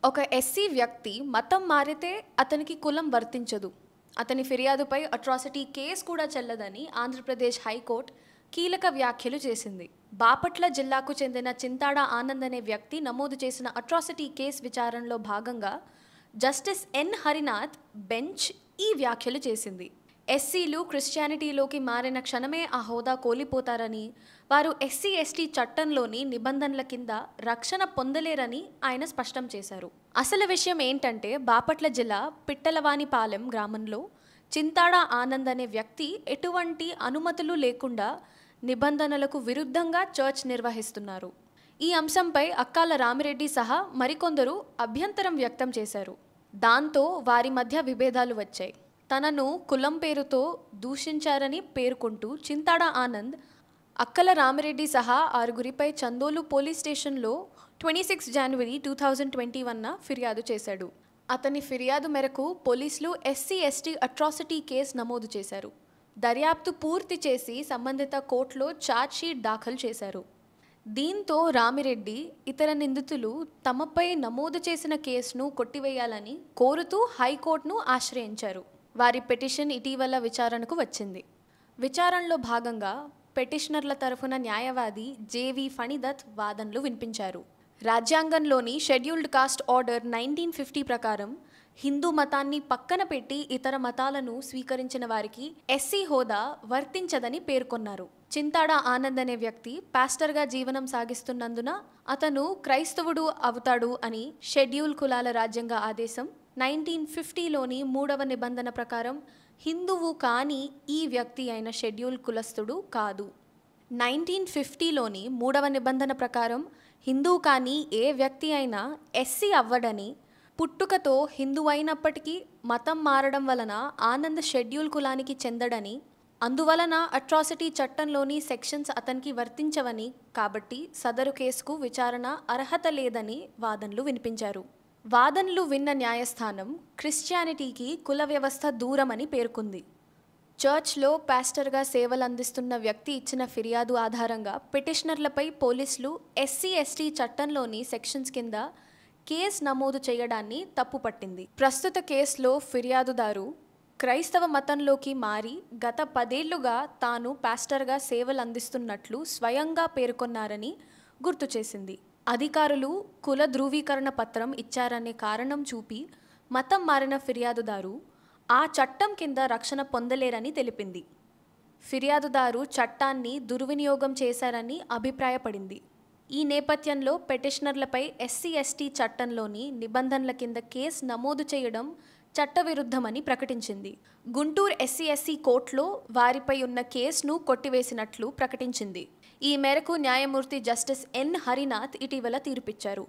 ఒక ఎస్సీ వ్యక్తి మతం మారితే అతనికి కులం వర్తించదు. అతని ఫిర్యాదుపై అట్రాసిటీ కేసు కూడా చెల్లదని ఆంధ్రప్రదేశ్ హైకోర్టు కీలక వ్యాఖ్యలు చేసింది. బాపట్ల జిల్లాకు చెందిన చింతాడ ఆనంద్ అనే వ్యక్తి నమోదు చేసిన అట్రాసిటీ కేసు విచారణలో భాగంగా జస్టిస్ ఎన్ హరినాథ్ బెంచ్ ఈ వ్యాఖ్యలు చేసింది. ఎస్సీలు క్రిస్టియానిటీలోకి మారిన క్షణమే ఆ హోదా కోల్పోతారని, వారు ఎస్సీ ఎస్టీ చట్టంలోని నిబంధనల కింద రక్షణ పొందలేరని ఆయన స్పష్టం చేశారు. అసలు విషయం ఏంటంటే, బాపట్ల జిల్లా పిట్టలవానిపాలెం గ్రామంలో చింతాడ ఆనంద్ అనే వ్యక్తి ఎటువంటి అనుమతులు లేకుండా నిబంధనలకు విరుద్ధంగా చర్చ్ నిర్వహిస్తున్నారు. ఈ అంశంపై అక్కాల రామిరెడ్డి సహా మరికొందరు అభ్యంతరం వ్యక్తం చేశారు. దాంతో వారి మధ్య విభేదాలు వచ్చాయి. తనను కులం పేరుతో దూషించారని పేర్కొంటూ చింతాడ ఆనంద్ అక్కల రామిరెడ్డి సహా ఆరుగురిపై చందోలు పోలీస్ స్టేషన్లో 26 జనవరి 2021 ఫిర్యాదు చేశాడు. అతని ఫిర్యాదు మేరకు పోలీసులు ఎస్సీ ఎస్టీ అట్రాసిటీ కేసు నమోదు చేశారు. దర్యాప్తు పూర్తి చేసి సంబంధిత కోర్టులో ఛార్జ్షీట్ దాఖలు చేశారు. దీంతో రామిరెడ్డి ఇతర నిందితులు తమపై నమోదు చేసిన కేసును కొట్టివేయాలని కోరుతూ హైకోర్టును ఆశ్రయించారు. వారి పిటిషన్ ఇటీవల విచారణకు వచ్చింది. విచారణలో భాగంగా పిటిషనర్ల తరఫున న్యాయవాది జేవి ఫణిదత్ వాదనలు వినిపించారు. రాజ్యాంగంలోని షెడ్యూల్డ్ కాస్ట్ ఆర్డర్ 1950 ప్రకారం హిందూ మతాన్ని పక్కన పెట్టి ఇతర మతాలను స్వీకరించిన వారికి ఎస్సీ హోదా వర్తించదని పేర్కొన్నారు. చింతాడ ఆనంద్ అనే వ్యక్తి పాస్టర్గా జీవనం సాగిస్తున్నందున అతను క్రైస్తవుడు అవుతాడు అని షెడ్యూల్ కులాల రాజ్యాంగ ఆదేశం 1950లోని 3వ నిబంధన ప్రకారం హిందువు కాని ఈ వ్యక్తి అయిన షెడ్యూల్ కులస్థుడు కాదు. 1950లోని 3వ నిబంధన ప్రకారం హిందువు కాని ఏ వ్యక్తి అయినా ఎస్సీ అవ్వడని, పుట్టుకతో హిందువు అయినప్పటికీ మతం మారడం వలన ఆనంద్ షెడ్యూల్ కులానికి చెందడని, అందువలన అట్రాసిటీ చట్టంలోని సెక్షన్స్ అతనికి వర్తించవని, కాబట్టి సదరు కేసుకు విచారణ అర్హత లేదని వాదనలు వినిపించారు. వాదనలు విన్న న్యాయస్థానం క్రిస్టియానిటీకి కుల వ్యవస్థ దూరమని పేర్కొంది. చర్చ్లో పాస్టర్గా సేవలు అందిస్తున్న వ్యక్తి ఇచ్చిన ఫిర్యాదు ఆధారంగా పిటిషనర్లపై పోలీసులు ఎస్సీ ఎస్టీ చట్టంలోని సెక్షన్స్ కింద కేసు నమోదు చేయడాన్ని తప్పుపట్టింది. ప్రస్తుత కేసులో ఫిర్యాదుదారు క్రైస్తవ మతంలోకి మారి గత 10 ఏళ్లుగా తాను పాస్టర్గా సేవలు అందిస్తున్నట్లు స్వయంగా పేర్కొన్నారని గుర్తు చేసింది. అధికారులు కుల ధృవీకరణ పత్రం ఇచ్చారనే కారణం చూపి మతం మారిన ఫిర్యాదుదారు ఆ చట్టం కింద రక్షణ పొందలేరని తెలిపింది. ఫిర్యాదుదారు చట్టాన్ని దుర్వినియోగం చేశారని అభిప్రాయపడింది. ఈ నేపథ్యంలో పిటిషనర్లపై ఎస్సీ ఎస్టీ చట్టంలోని నిబంధనల కింద కేసు నమోదు చేయడం చట్టవిరుద్ధమని ప్రకటించింది. గుంటూరు ఎస్సీ ఎస్సీ కోర్టులో వారిపై ఉన్న కేసును కొట్టివేసినట్లు ప్రకటించింది. ఈ మేరకు న్యాయమూర్తి జస్టిస్ ఎన్ హరినాథ్ ఇటీవల తీర్పిచ్చారు.